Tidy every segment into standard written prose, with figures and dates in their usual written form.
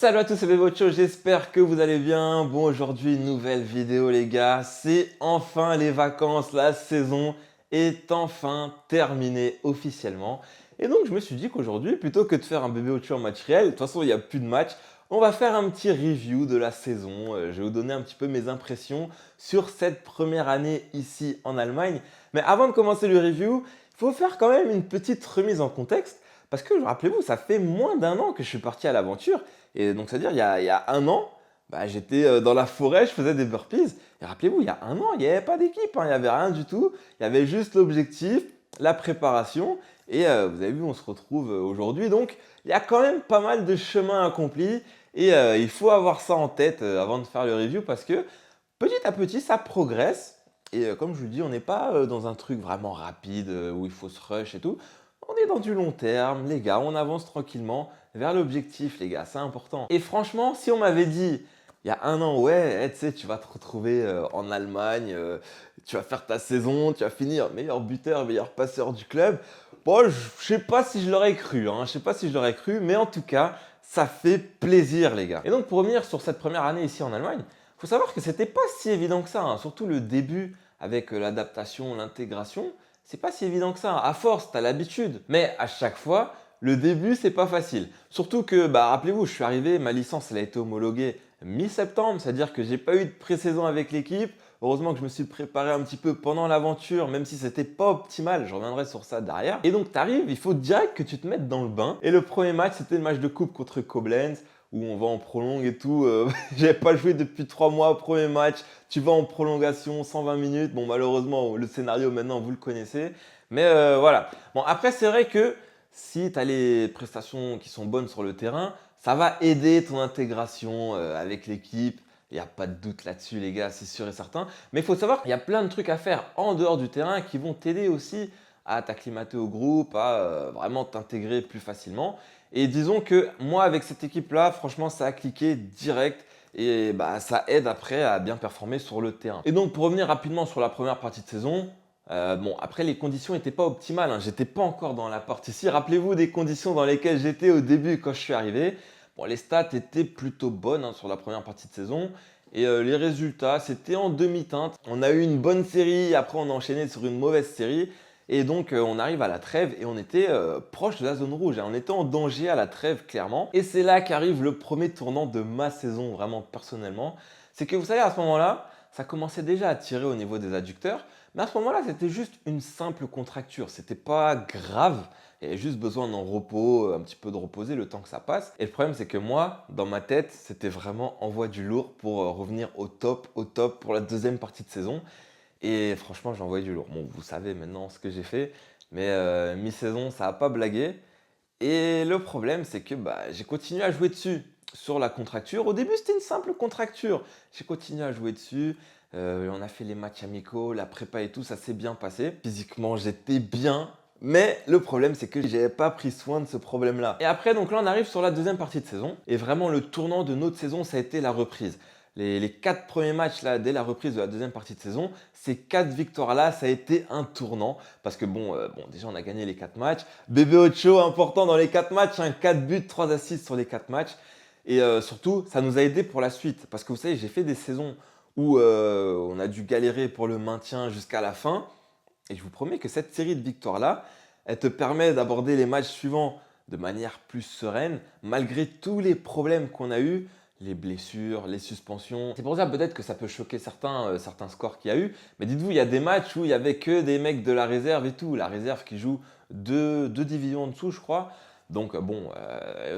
Salut à tous, c'est Bebocho, j'espère que vous allez bien. Bon, aujourd'hui, nouvelle vidéo les gars, c'est enfin les vacances, la saison est enfin terminée officiellement. Et donc je me suis dit qu'aujourd'hui, plutôt que de faire un Bebocho en match réel, de toute façon il n'y a plus de match, on va faire un petit review de la saison. Je vais vous donner un petit peu mes impressions sur cette première année ici en Allemagne. Mais avant de commencer le review, il faut faire quand même une petite remise en contexte. Parce que rappelez-vous, ça fait moins d'un an que je suis parti à l'aventure. Et donc, c'est-à-dire, il y a un an, j'étais dans la forêt, je faisais des burpees. Et rappelez-vous, il y a un an, il n'y avait pas d'équipe, hein, il n'y avait rien du tout. Il y avait juste l'objectif, la préparation. Et vous avez vu, on se retrouve aujourd'hui. Donc, il y a quand même pas mal de chemin accompli. Et il faut avoir ça en tête avant de faire le review parce que petit à petit, ça progresse. Et comme je vous dis, on n'est pas dans un truc vraiment rapide où il faut se rush et tout. On est dans du long terme, les gars, on avance tranquillement vers l'objectif, les gars, c'est important. Et franchement, si on m'avait dit il y a un an, ouais, tu sais, tu vas te retrouver en Allemagne, tu vas faire ta saison, tu vas finir meilleur buteur, meilleur passeur du club, bon, je sais pas si je l'aurais cru, hein, je sais pas si je l'aurais cru, mais en tout cas, ça fait plaisir, les gars. Et donc, pour revenir sur cette première année ici en Allemagne, il faut savoir que c'était pas si évident que ça, hein, surtout le début avec l'adaptation, l'intégration. C'est pas si évident que ça. À force, tu as l'habitude. Mais à chaque fois, le début, c'est pas facile. Surtout que, rappelez-vous, je suis arrivé, ma licence, elle a été homologuée mi-septembre, c'est-à-dire que j'ai pas eu de pré-saison avec l'équipe. Heureusement que je me suis préparé un petit peu pendant l'aventure, même si c'était pas optimal, je reviendrai sur ça derrière. Et donc tu arrives, il faut direct que tu te mettes dans le bain. Et le premier match, c'était le match de coupe contre Koblenz, où on va en prolongue et tout. J'avais pas joué depuis 3 mois, premier match, tu vas en prolongation, 120 minutes. Bon, malheureusement, le scénario maintenant, vous le connaissez. Mais voilà. Bon, après, c'est vrai que si tu as les prestations qui sont bonnes sur le terrain, ça va aider ton intégration avec l'équipe. Il n'y a pas de doute là-dessus, les gars, c'est sûr et certain. Mais il faut savoir qu'il y a plein de trucs à faire en dehors du terrain qui vont t'aider aussi à t'acclimater au groupe, à vraiment t'intégrer plus facilement. Et disons que moi, avec cette équipe-là, franchement, ça a cliqué direct et ça aide après à bien performer sur le terrain. Et donc, pour revenir rapidement sur la première partie de saison, bon, après, les conditions n'étaient pas optimales, hein. J'étais pas encore dans la partie ici. Rappelez-vous des conditions dans lesquelles j'étais au début quand je suis arrivé. Bon, les stats étaient plutôt bonnes hein, sur la première partie de saison. Et les résultats, c'était en demi-teinte. On a eu une bonne série, après on a enchaîné sur une mauvaise série. Et donc on arrive à la trêve et on était proche de la zone rouge, hein. On était en danger à la trêve clairement. Et c'est là qu'arrive le premier tournant de ma saison, vraiment personnellement. C'est que vous savez, à ce moment-là, ça commençait déjà à tirer au niveau des adducteurs. Mais à ce moment-là, c'était juste une simple contracture. C'était pas grave. Il y avait juste besoin d'un repos, un petit peu de reposer le temps que ça passe. Et le problème, c'est que moi, dans ma tête, c'était vraiment envoie du lourd pour revenir au top pour la deuxième partie de saison. Et franchement, j'ai envoyé du lourd. Bon, vous savez maintenant ce que j'ai fait. Mais mi-saison, ça n'a pas blagué. Et le problème, c'est que j'ai continué à jouer dessus sur la contracture. Au début, c'était une simple contracture. J'ai continué à jouer dessus. On a fait les matchs amicaux, la prépa et tout, ça s'est bien passé. Physiquement, j'étais bien. Mais le problème, c'est que j'avais pas pris soin de ce problème-là. Et après, donc là, on arrive sur la deuxième partie de saison. Et vraiment, le tournant de notre saison, ça a été la reprise. Les 4 premiers matchs là, dès la reprise de la deuxième partie de saison, ces 4 victoires-là, ça a été un tournant. Parce que déjà, on a gagné les 4 matchs. Bébé Ocho, important dans les 4 matchs, 4 buts, 3 assists sur les 4 matchs. Et surtout, ça nous a aidé pour la suite. Parce que vous savez, j'ai fait des saisons où on a dû galérer pour le maintien jusqu'à la fin. Et je vous promets que cette série de victoires-là, elle te permet d'aborder les matchs suivants de manière plus sereine, malgré tous les problèmes qu'on a eus, les blessures, les suspensions. C'est pour ça peut-être que ça peut choquer certains scores qu'il y a eu. Mais dites-vous, il y a des matchs où il n'y avait que des mecs de la réserve et tout. La réserve qui joue deux divisions en dessous, je crois. Donc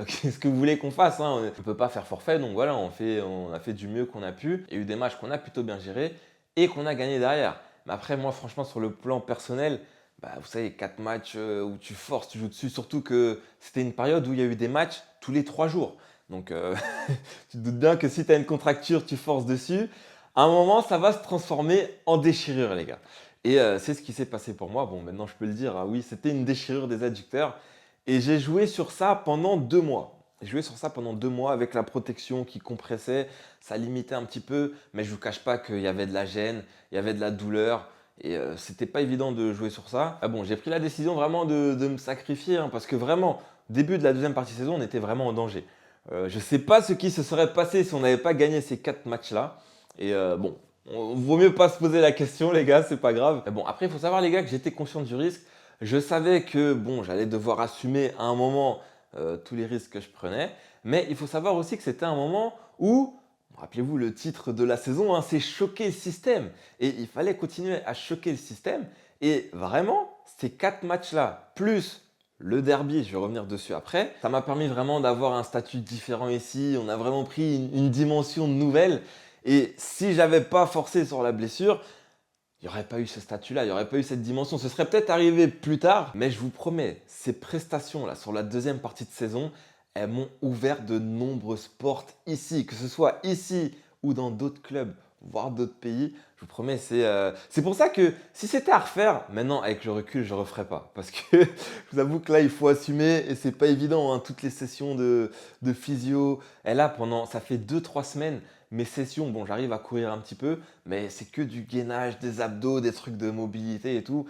qu'est-ce que vous voulez qu'on fasse hein? On ne peut pas faire forfait, donc voilà, on a fait du mieux qu'on a pu. Il y a eu des matchs qu'on a plutôt bien gérés et qu'on a gagné derrière. Mais après, moi, franchement, sur le plan personnel, vous savez, 4 matchs où tu forces, tu joues dessus, surtout que c'était une période où il y a eu des matchs tous les 3 jours. Donc, tu te doutes bien que si tu as une contracture, tu forces dessus. À un moment, ça va se transformer en déchirure, les gars. Et c'est ce qui s'est passé pour moi. Bon, maintenant, je peux le dire. Ah oui, c'était une déchirure des adducteurs. Et j'ai joué sur ça pendant 2 mois. J'ai joué sur ça pendant 2 mois avec la protection qui compressait. Ça limitait un petit peu, mais je ne vous cache pas qu'il y avait de la gêne, il y avait de la douleur. Et c'était pas évident de jouer sur ça. Ah bon, j'ai pris la décision vraiment de me sacrifier hein, parce que vraiment, début de la deuxième partie de saison, on était vraiment en danger. Je ne sais pas ce qui se serait passé si on n'avait pas gagné ces 4 matchs-là. Et bon, vaut mieux pas se poser la question, les gars, c'est pas grave. Mais bon, après, il faut savoir, les gars, que j'étais conscient du risque. Je savais que bon, j'allais devoir assumer à un moment tous les risques que je prenais. Mais il faut savoir aussi que c'était un moment où, rappelez-vous le titre de la saison, hein, c'est choquer le système. Et il fallait continuer à choquer le système. Et vraiment, ces 4 matchs-là, plus le derby, je vais revenir dessus après, ça m'a permis vraiment d'avoir un statut différent ici. On a vraiment pris une dimension nouvelle. Et si j'avais pas forcé sur la blessure, il n'y aurait pas eu ce statut-là, il n'y aurait pas eu cette dimension. Ce serait peut-être arrivé plus tard, mais je vous promets, ces prestations-là sur la deuxième partie de saison, elles m'ont ouvert de nombreuses portes ici, que ce soit ici ou dans d'autres clubs, voire d'autres pays. Je vous promets, c'est pour ça que si c'était à refaire, maintenant avec le recul, je ne referais pas. Parce que je vous avoue que là, il faut assumer et c'est pas évident, hein, toutes les sessions de physio. Et là, ça fait 2-3 semaines, mes sessions, bon, j'arrive à courir un petit peu, mais c'est que du gainage, des abdos, des trucs de mobilité et tout.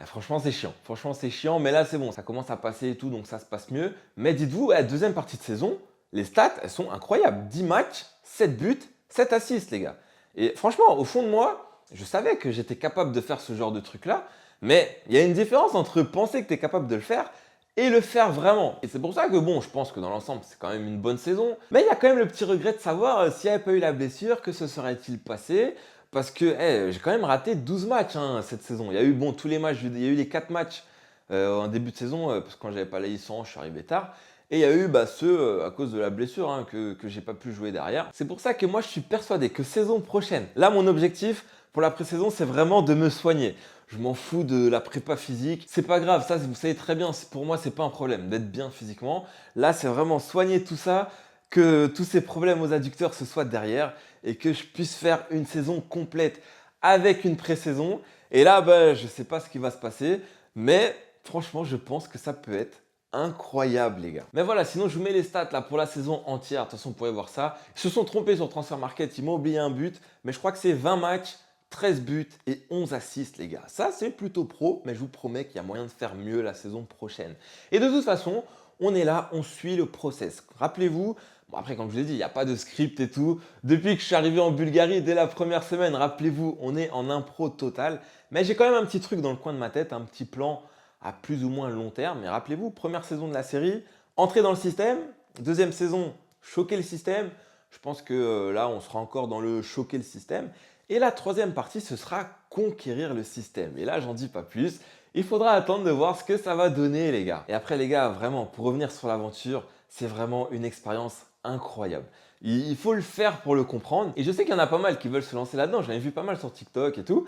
Franchement, c'est chiant. Franchement, c'est chiant, mais là, c'est bon, ça commence à passer et tout, donc ça se passe mieux. Mais dites-vous, à la deuxième partie de saison, les stats, elles sont incroyables. 10 matchs, 7 buts, 7 assists, les gars. Et franchement, au fond de moi, je savais que j'étais capable de faire ce genre de truc-là, mais il y a une différence entre penser que tu es capable de le faire et le faire vraiment. Et c'est pour ça que bon, je pense que dans l'ensemble, c'est quand même une bonne saison. Mais il y a quand même le petit regret de savoir s'il n'y avait pas eu la blessure, que se serait-il passé. Parce que j'ai quand même raté 12 matchs hein, cette saison. Il y a eu bon, tous les matchs, il y a eu les 4 matchs en début de saison, parce que quand j'avais pas la licence, je suis arrivé tard. Et il y a eu ceux à cause de la blessure hein, que j'ai pas pu jouer derrière. C'est pour ça que moi je suis persuadé que saison prochaine, là mon objectif pour la pré-saison, c'est vraiment de me soigner. Je m'en fous de la prépa physique. C'est pas grave, ça vous savez très bien, pour moi c'est pas un problème d'être bien physiquement. Là c'est vraiment soigner tout ça, que tous ces problèmes aux adducteurs se soient derrière et que je puisse faire une saison complète avec une pré-saison. Et là, je ne sais pas ce qui va se passer, mais franchement, je pense que ça peut être incroyable, les gars. Mais voilà, sinon, je vous mets les stats là pour la saison entière. De toute façon, vous pourrez voir ça. Ils se sont trompés sur Transfer Market, ils m'ont oublié un but, mais je crois que c'est 20 matchs, 13 buts et 11 assists, les gars. Ça, c'est plutôt pro, mais je vous promets qu'il y a moyen de faire mieux la saison prochaine. Et de toute façon, on est là, on suit le process. Rappelez-vous, bon après comme je vous ai dit, il n'y a pas de script et tout. Depuis que je suis arrivé en Bulgarie, dès la première semaine, rappelez-vous, on est en impro total. Mais j'ai quand même un petit truc dans le coin de ma tête, un petit plan à plus ou moins long terme. Mais rappelez-vous, première saison de la série, entrer dans le système. Deuxième saison, choquer le système. Je pense que là, on sera encore dans le choquer le système. Et la troisième partie, ce sera conquérir le système. Et là, j'en dis pas plus. Il faudra attendre de voir ce que ça va donner, les gars. Et après, les gars, vraiment, pour revenir sur l'aventure, c'est vraiment une expérience incroyable. Il faut le faire pour le comprendre. Et je sais qu'il y en a pas mal qui veulent se lancer là-dedans. J'en ai vu pas mal sur TikTok et tout.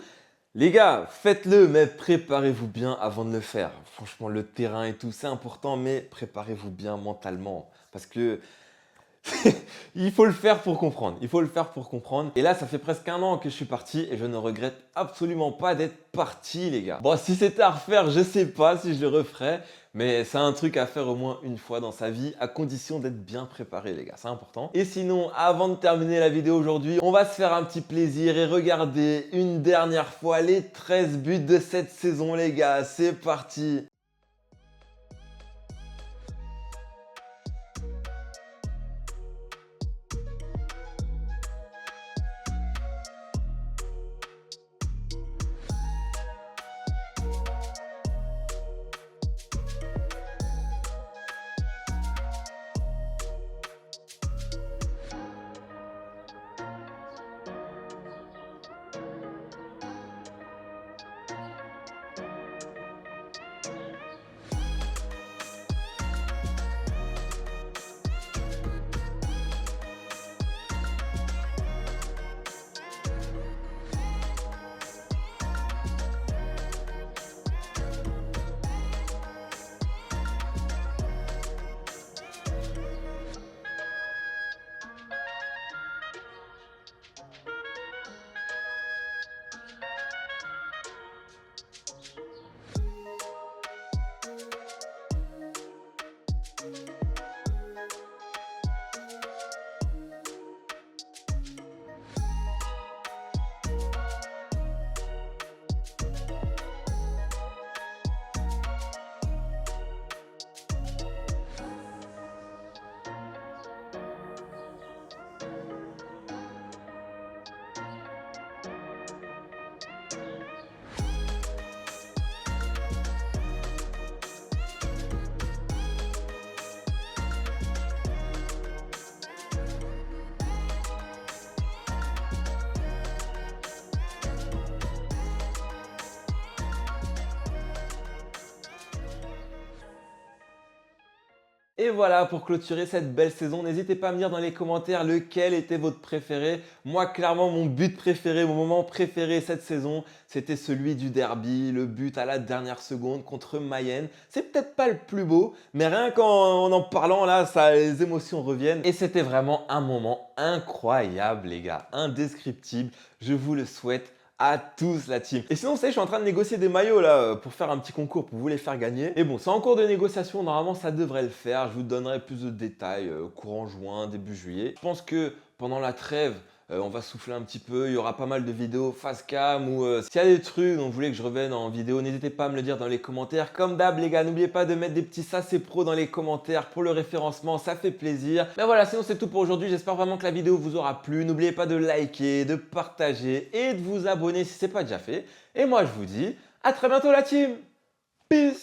Les gars, faites-le, mais préparez-vous bien avant de le faire. Franchement, le terrain et tout, c'est important, mais préparez-vous bien mentalement. Parce que il faut le faire pour comprendre. Il faut le faire pour comprendre. Et là, ça fait presque 1 an que je suis parti et je ne regrette absolument pas d'être parti, les gars. Bon, si c'était à refaire, je sais pas si je le referais, mais c'est un truc à faire au moins une fois dans sa vie, à condition d'être bien préparé, les gars. C'est important. Et sinon, avant de terminer la vidéo aujourd'hui, on va se faire un petit plaisir et regarder une dernière fois les 13 buts de cette saison, les gars. C'est parti! Et voilà pour clôturer cette belle saison. N'hésitez pas à me dire dans les commentaires lequel était votre préféré. Moi, clairement, mon but préféré, mon moment préféré cette saison, c'était celui du derby, le but à la dernière seconde contre Mayenne. C'est peut-être pas le plus beau, mais rien qu'en en parlant là, les émotions reviennent. Et c'était vraiment un moment incroyable, les gars, indescriptible. Je vous le souhaite à tous la team. Et sinon, vous savez, je suis en train de négocier des maillots là pour faire un petit concours pour vous les faire gagner. Et bon, c'est en cours de négociation, normalement ça devrait le faire. Je vous donnerai plus de détails courant juin, début juillet. Je pense que pendant la trêve, on va souffler un petit peu, il y aura pas mal de vidéos face cam ou s'il y a des trucs dont vous voulez que je revienne en vidéo, n'hésitez pas à me le dire dans les commentaires. Comme d'hab les gars, n'oubliez pas de mettre des petits ça c'est pro dans les commentaires pour le référencement, ça fait plaisir. Mais voilà, sinon c'est tout pour aujourd'hui, j'espère vraiment que la vidéo vous aura plu. N'oubliez pas de liker, de partager et de vous abonner si ce n'est pas déjà fait. Et moi je vous dis à très bientôt la team. Peace.